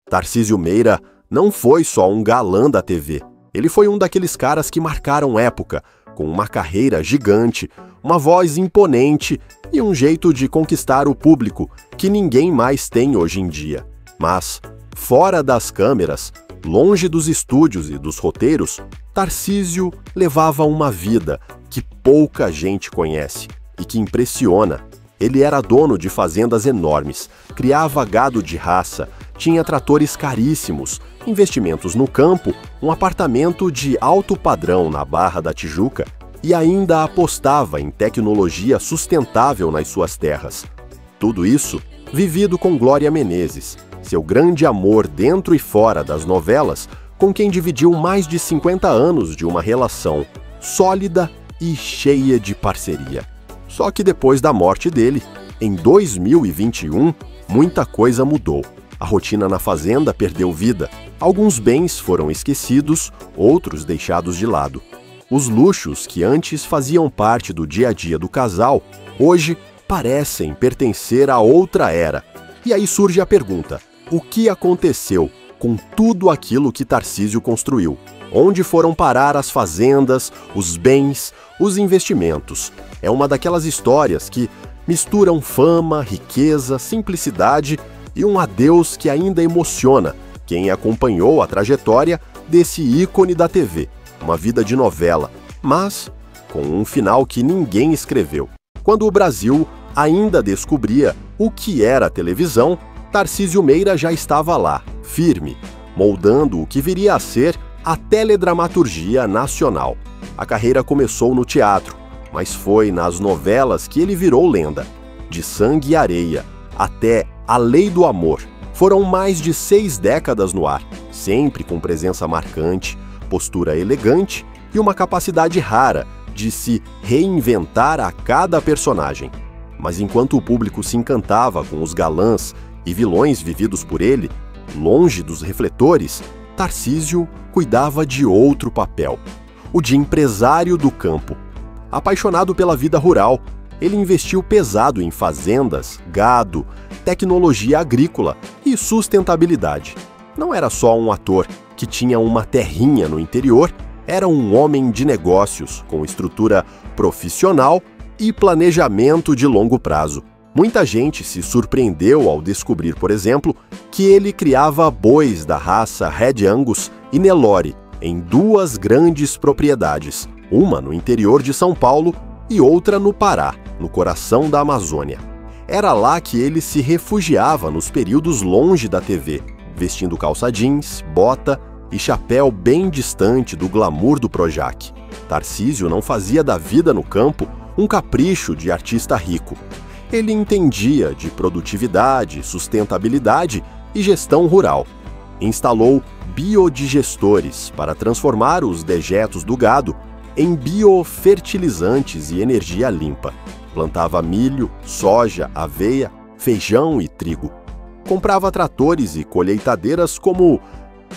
Tarcísio Meira não foi só um galã da TV. Ele foi um daqueles caras que marcaram época, com uma carreira gigante, uma voz imponente e um jeito de conquistar o público que ninguém mais tem hoje em dia. Mas, fora das câmeras, longe dos estúdios e dos roteiros, Tarcísio levava uma vida que pouca gente conhece e que impressiona. Ele era dono de fazendas enormes, criava gado de raça, tinha tratores caríssimos, investimentos no campo, um apartamento de alto padrão na Barra da Tijuca e ainda apostava em tecnologia sustentável nas suas terras. Tudo isso vivido com Glória Menezes, seu grande amor dentro e fora das novelas, com quem dividiu mais de 50 anos de uma relação sólida e cheia de parceria. Só que depois da morte dele, em 2021, muita coisa mudou. A rotina na fazenda perdeu vida, alguns bens foram esquecidos, outros deixados de lado. Os luxos que antes faziam parte do dia a dia do casal, hoje parecem pertencer a outra era. E aí surge a pergunta: o que aconteceu com tudo aquilo que Tarcísio construiu? Onde foram parar as fazendas, os bens, os investimentos? É uma daquelas histórias que misturam fama, riqueza, simplicidade e um adeus que ainda emociona quem acompanhou a trajetória desse ícone da TV. Uma vida de novela, mas com um final que ninguém escreveu. Quando o Brasil ainda descobria o que era televisão, Tarcísio Meira já estava lá, firme, moldando o que viria a ser a teledramaturgia nacional. A carreira começou no teatro, mas foi nas novelas que ele virou lenda. De Sangue e Areia até A Lei do Amor, foram mais de 6 décadas no ar, sempre com presença marcante, postura elegante e uma capacidade rara de se reinventar a cada personagem. Mas enquanto o público se encantava com os galãs e vilões vividos por ele, longe dos refletores, Tarcísio cuidava de outro papel, o de empresário do campo. Apaixonado pela vida rural, ele investiu pesado em fazendas, gado, tecnologia agrícola e sustentabilidade. Não era só um ator que tinha uma terrinha no interior, era um homem de negócios com estrutura profissional e planejamento de longo prazo. Muita gente se surpreendeu ao descobrir, por exemplo, que ele criava bois da raça Red Angus e Nelore em 2 grandes propriedades, uma no interior de São Paulo e outra no Pará, no coração da Amazônia. Era lá que ele se refugiava nos períodos longe da TV, vestindo calça jeans, bota e chapéu bem distante do glamour do Projac. Tarcísio não fazia da vida no campo um capricho de artista rico. Ele entendia de produtividade, sustentabilidade e gestão rural. Instalou biodigestores para transformar os dejetos do gado em biofertilizantes e energia limpa. Plantava milho, soja, aveia, feijão e trigo. Comprava tratores e colheitadeiras como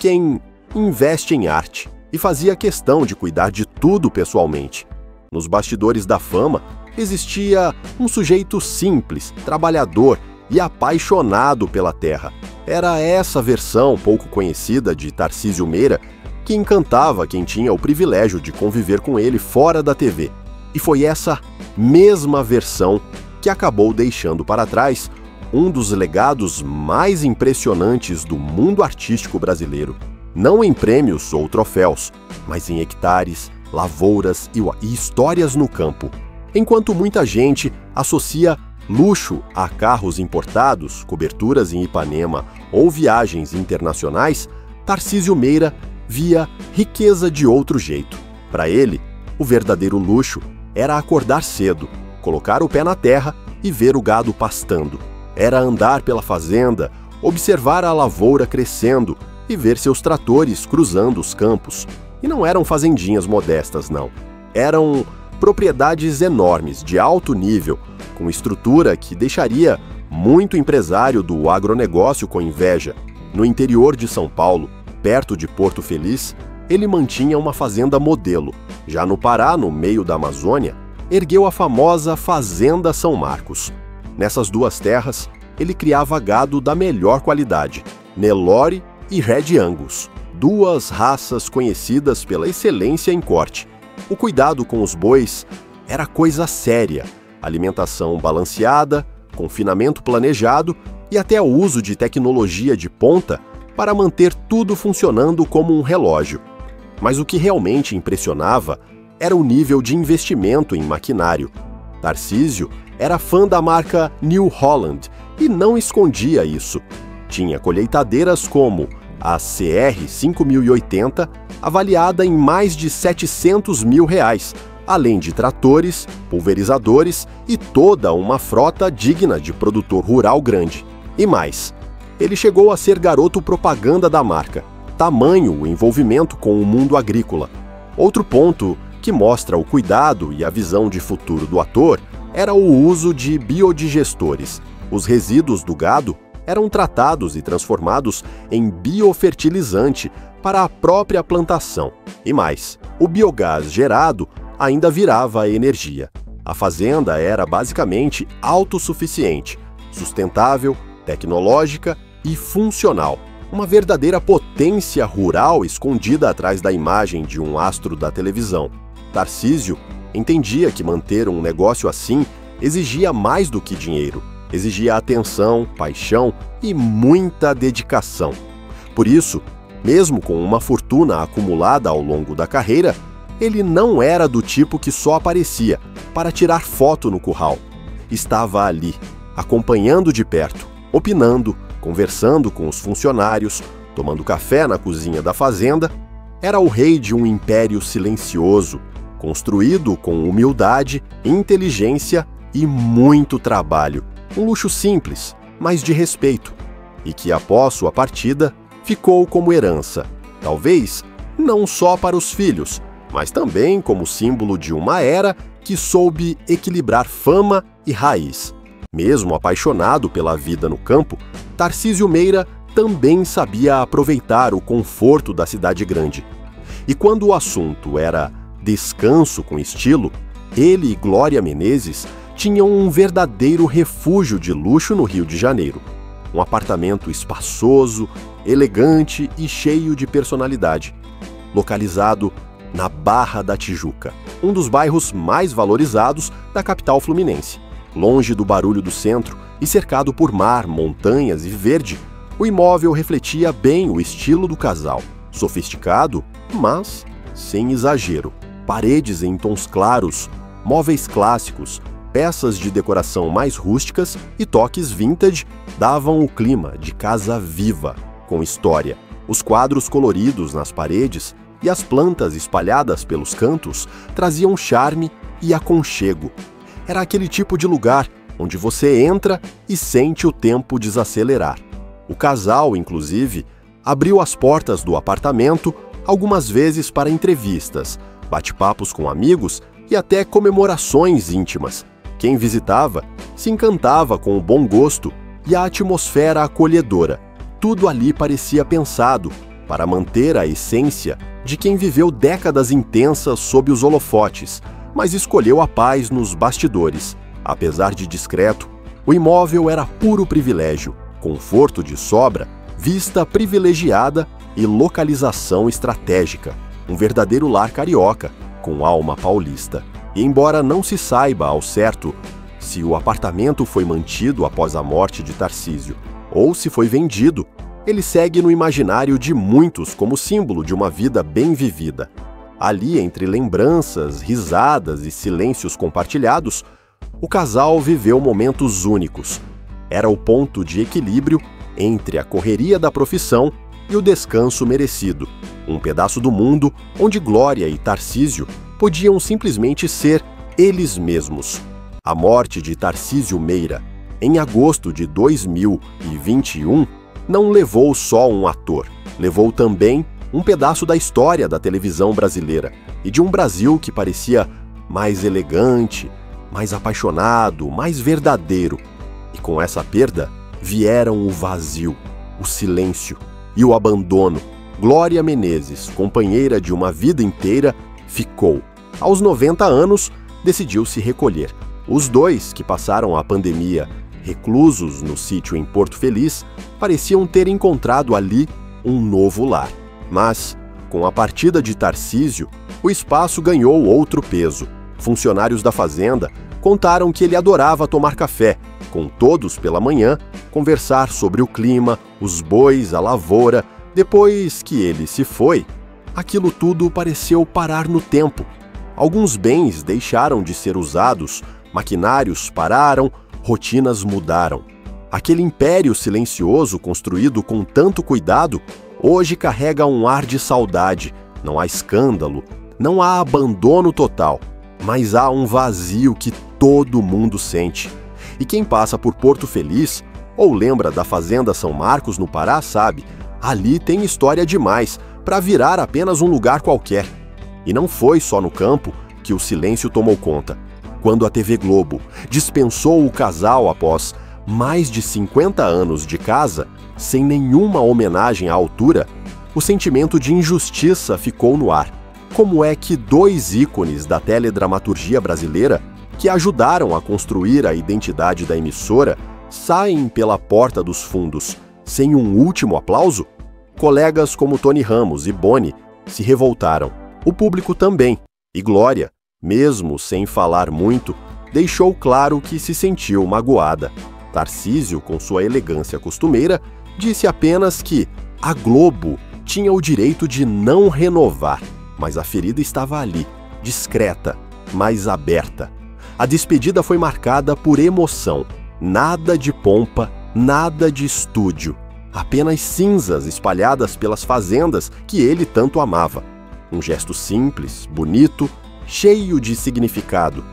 quem investe em arte e fazia questão de cuidar de tudo pessoalmente. Nos bastidores da fama, existia um sujeito simples, trabalhador e apaixonado pela terra. Era essa versão pouco conhecida de Tarcísio Meira que encantava quem tinha o privilégio de conviver com ele fora da TV. E foi essa mesma versão que acabou deixando para trás um dos legados mais impressionantes do mundo artístico brasileiro. Não em prêmios ou troféus, mas em hectares, lavouras e histórias no campo. Enquanto muita gente associa luxo a carros importados, coberturas em Ipanema ou viagens internacionais, Tarcísio Meira via riqueza de outro jeito. Para ele, o verdadeiro luxo era acordar cedo, colocar o pé na terra e ver o gado pastando. Era andar pela fazenda, observar a lavoura crescendo e ver seus tratores cruzando os campos. E não eram fazendinhas modestas, não. Eram propriedades enormes, de alto nível, com estrutura que deixaria muito empresário do agronegócio com inveja. No interior de São Paulo, perto de Porto Feliz, ele mantinha uma fazenda modelo. Já no Pará, no meio da Amazônia, ergueu a famosa Fazenda São Marcos. Nessas 2 terras, ele criava gado da melhor qualidade, Nelore e Red Angus, duas raças conhecidas pela excelência em corte. O cuidado com os bois era coisa séria, alimentação balanceada, confinamento planejado e até o uso de tecnologia de ponta para manter tudo funcionando como um relógio. Mas o que realmente impressionava era o nível de investimento em maquinário. Tarcísio era fã da marca New Holland e não escondia isso. Tinha colheitadeiras como a CR 5080, avaliada em mais de R$700 mil, além de tratores, pulverizadores e toda uma frota digna de produtor rural grande. E mais, ele chegou a ser garoto propaganda da marca, tamanho o envolvimento com o mundo agrícola. Outro ponto que mostra o cuidado e a visão de futuro do ator era o uso de biodigestores. Os resíduos do gado eram tratados e transformados em biofertilizante para a própria plantação. E mais, o biogás gerado ainda virava energia. A fazenda era basicamente autossuficiente, sustentável, tecnológica e funcional. Uma verdadeira potência rural escondida atrás da imagem de um astro da televisão. Tarcísio entendia que manter um negócio assim exigia mais do que dinheiro. Exigia atenção, paixão e muita dedicação. Por isso, mesmo com uma fortuna acumulada ao longo da carreira, ele não era do tipo que só aparecia para tirar foto no curral. Estava ali, acompanhando de perto, opinando, conversando com os funcionários, tomando café na cozinha da fazenda. Era o rei de um império silencioso, construído com humildade, inteligência e muito trabalho. Um luxo simples, mas de respeito, e que após sua partida ficou como herança, talvez não só para os filhos, mas também como símbolo de uma era que soube equilibrar fama e raiz. Mesmo apaixonado pela vida no campo, Tarcísio Meira também sabia aproveitar o conforto da cidade grande. E quando o assunto era descanso com estilo, ele e Glória Menezes tinham um verdadeiro refúgio de luxo no Rio de Janeiro. Um apartamento espaçoso, elegante e cheio de personalidade, localizado na Barra da Tijuca, um dos bairros mais valorizados da capital fluminense. Longe do barulho do centro e cercado por mar, montanhas e verde, o imóvel refletia bem o estilo do casal. Sofisticado, mas sem exagero. Paredes em tons claros, móveis clássicos, peças de decoração mais rústicas e toques vintage davam o clima de casa viva, com história. Os quadros coloridos nas paredes e as plantas espalhadas pelos cantos traziam charme e aconchego. Era aquele tipo de lugar onde você entra e sente o tempo desacelerar. O casal, inclusive, abriu as portas do apartamento algumas vezes para entrevistas, bate-papos com amigos e até comemorações íntimas. Quem visitava se encantava com o bom gosto e a atmosfera acolhedora. Tudo ali parecia pensado para manter a essência de quem viveu décadas intensas sob os holofotes, mas escolheu a paz nos bastidores. Apesar de discreto, o imóvel era puro privilégio, conforto de sobra, vista privilegiada e localização estratégica. Um verdadeiro lar carioca, com alma paulista. E embora não se saiba ao certo se o apartamento foi mantido após a morte de Tarcísio ou se foi vendido, ele segue no imaginário de muitos como símbolo de uma vida bem vivida. Ali, entre lembranças, risadas e silêncios compartilhados, o casal viveu momentos únicos. Era o ponto de equilíbrio entre a correria da profissão e o descanso merecido. Um pedaço do mundo onde Glória e Tarcísio podiam simplesmente ser eles mesmos. A morte de Tarcísio Meira, em agosto de 2021, não levou só um ator, levou também um pedaço da história da televisão brasileira e de um Brasil que parecia mais elegante, mais apaixonado, mais verdadeiro. E com essa perda vieram o vazio, o silêncio e o abandono. Glória Menezes, companheira de uma vida inteira, ficou. Aos 90 anos, decidiu se recolher. Os dois, que passaram a pandemia reclusos no sítio em Porto Feliz, pareciam ter encontrado ali um novo lar. Mas, com a partida de Tarcísio, o espaço ganhou outro peso. Funcionários da fazenda contaram que ele adorava tomar café, com todos pela manhã, conversar sobre o clima, os bois, a lavoura. Depois que ele se foi, aquilo tudo pareceu parar no tempo. Alguns bens deixaram de ser usados, maquinários pararam, rotinas mudaram. Aquele império silencioso construído com tanto cuidado, hoje carrega um ar de saudade. Não há escândalo, não há abandono total, mas há um vazio que todo mundo sente. E quem passa por Porto Feliz, ou lembra da Fazenda São Marcos, no Pará, sabe, ali tem história demais para virar apenas um lugar qualquer. E não foi só no campo que o silêncio tomou conta. Quando a TV Globo dispensou o casal após mais de 50 anos de casa, sem nenhuma homenagem à altura, o sentimento de injustiça ficou no ar. Como é que dois ícones da teledramaturgia brasileira, que ajudaram a construir a identidade da emissora, saem pela porta dos fundos sem um último aplauso? Colegas como Tony Ramos e Boni se revoltaram. O público também. E Glória, mesmo sem falar muito, deixou claro que se sentiu magoada. Tarcísio, com sua elegância costumeira, disse apenas que a Globo tinha o direito de não renovar, mas a ferida estava ali, discreta, mas aberta. A despedida foi marcada por emoção. Nada de pompa, nada de estúdio. Apenas cinzas espalhadas pelas fazendas que ele tanto amava. Um gesto simples, bonito, cheio de significado.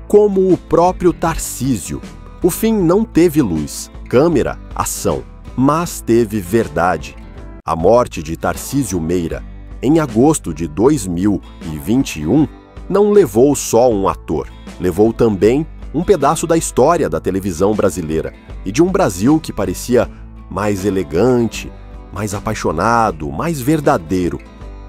Como o próprio Tarcísio. O fim não teve luz, câmera, ação, mas teve verdade. A morte de Tarcísio Meira, em agosto de 2021, não levou só um ator, levou também um pedaço da história da televisão brasileira e de um Brasil que parecia mais elegante, mais apaixonado, mais verdadeiro.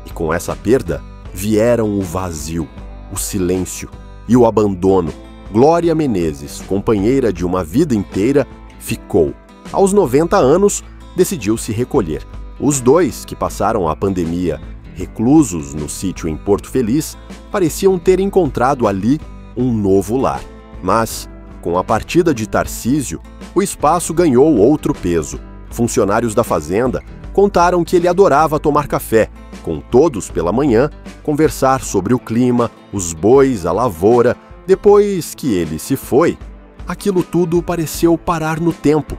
E com essa perda vieram o vazio, o silêncio e o abandono. Glória Menezes, companheira de uma vida inteira, ficou. Aos 90 anos, decidiu se recolher. Os dois, que passaram a pandemia reclusos no sítio em Porto Feliz, pareciam ter encontrado ali um novo lar. Mas, com a partida de Tarcísio, o espaço ganhou outro peso. Funcionários da fazenda contaram que ele adorava tomar café, com todos pela manhã, conversar sobre o clima, os bois, a lavoura. Depois que ele se foi, aquilo tudo pareceu parar no tempo.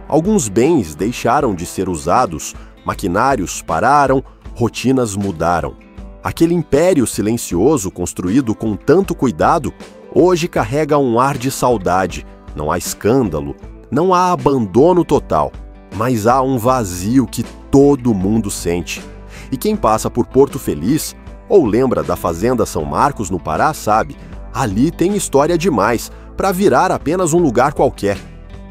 Alguns bens deixaram de ser usados, maquinários pararam, rotinas mudaram. Aquele império silencioso construído com tanto cuidado, hoje carrega um ar de saudade. Não há escândalo, não há abandono total, mas há um vazio que todo mundo sente. E quem passa por Porto Feliz, ou lembra da Fazenda São Marcos, no Pará, sabe, ali tem história demais para virar apenas um lugar qualquer.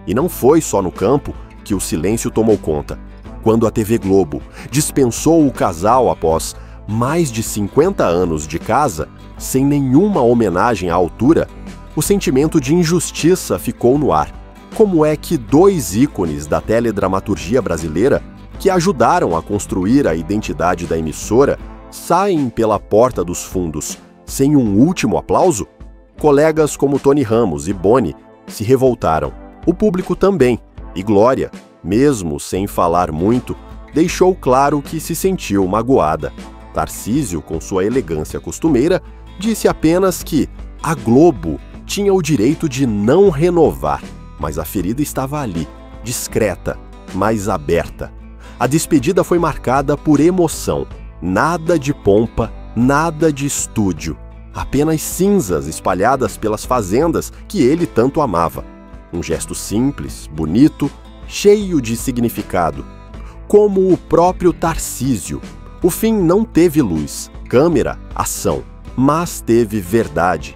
E não foi só no campo que o silêncio tomou conta. Quando a TV Globo dispensou o casal após mais de 50 anos de casa, sem nenhuma homenagem à altura, o sentimento de injustiça ficou no ar. Como é que dois ícones da teledramaturgia brasileira, que ajudaram a construir a identidade da emissora, saem pela porta dos fundos sem um último aplauso? Colegas como Tony Ramos e Boni se revoltaram. O público também. E Glória, mesmo sem falar muito, deixou claro que se sentiu magoada. Tarcísio, com sua elegância costumeira, disse apenas que a Globo tinha o direito de não renovar, mas a ferida estava ali, discreta, mas aberta. A despedida foi marcada por emoção. Nada de pompa, nada de estúdio. Apenas cinzas espalhadas pelas fazendas que ele tanto amava. Um gesto simples, bonito, cheio de significado. Como o próprio Tarcísio. O fim não teve luz, câmera, ação, mas teve verdade.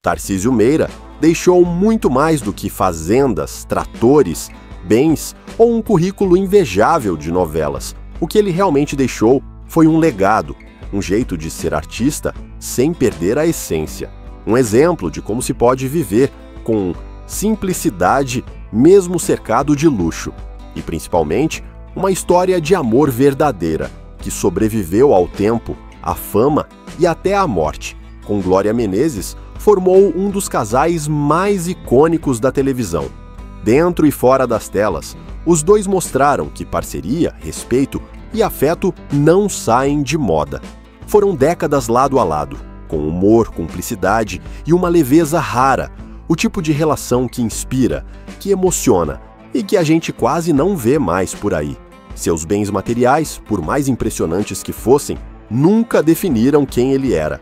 Tarcísio Meira deixou muito mais do que fazendas, tratores, bens ou um currículo invejável de novelas. O que ele realmente deixou foi um legado, um jeito de ser artista sem perder a essência. Um exemplo de como se pode viver com simplicidade mesmo cercado de luxo, e principalmente uma história de amor verdadeira, que sobreviveu ao tempo, à fama e até à morte. Com Glória Menezes, formou um dos casais mais icônicos da televisão. Dentro e fora das telas, os dois mostraram que parceria, respeito e afeto não saem de moda. Foram décadas lado a lado, com humor, cumplicidade e uma leveza rara, o tipo de relação que inspira, que emociona e que a gente quase não vê mais por aí. Seus bens materiais, por mais impressionantes que fossem, nunca definiram quem ele era.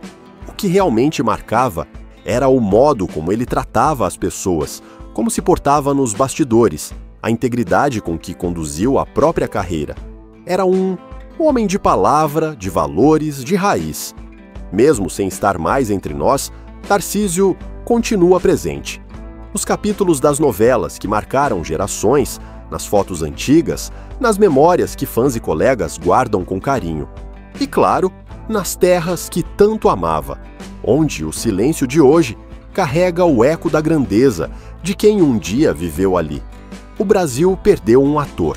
O que realmente marcava era o modo como ele tratava as pessoas, como se portava nos bastidores, a integridade com que conduziu a própria carreira. Era um homem de palavra, de valores, de raiz. Mesmo sem estar mais entre nós, Tarcísio continua presente. Nos capítulos das novelas que marcaram gerações, nas fotos antigas, nas memórias que fãs e colegas guardam com carinho. E claro, nas terras que tanto amava, onde o silêncio de hoje carrega o eco da grandeza de quem um dia viveu ali. O Brasil perdeu um ator,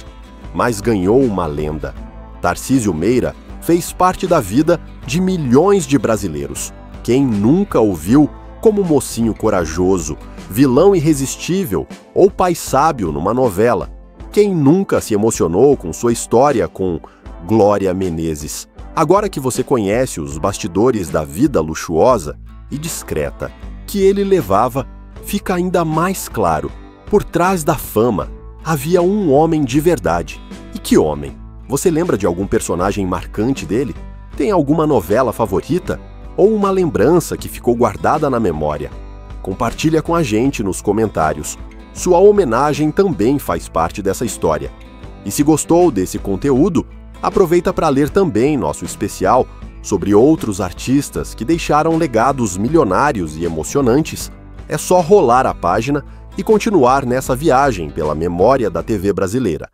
mas ganhou uma lenda. Tarcísio Meira fez parte da vida de milhões de brasileiros. Quem nunca o viu como mocinho corajoso, vilão irresistível ou pai sábio numa novela? Quem nunca se emocionou com sua história com Glória Menezes? Agora que você conhece os bastidores da vida luxuosa e discreta que ele levava, fica ainda mais claro. Por trás da fama, havia um homem de verdade. E que homem? Você lembra de algum personagem marcante dele? Tem alguma novela favorita? Ou uma lembrança que ficou guardada na memória? Compartilha com a gente nos comentários. Sua homenagem também faz parte dessa história. E se gostou desse conteúdo, aproveita para ler também nosso especial sobre outros artistas que deixaram legados milionários e emocionantes. É só rolar a página e continuar nessa viagem pela memória da TV brasileira.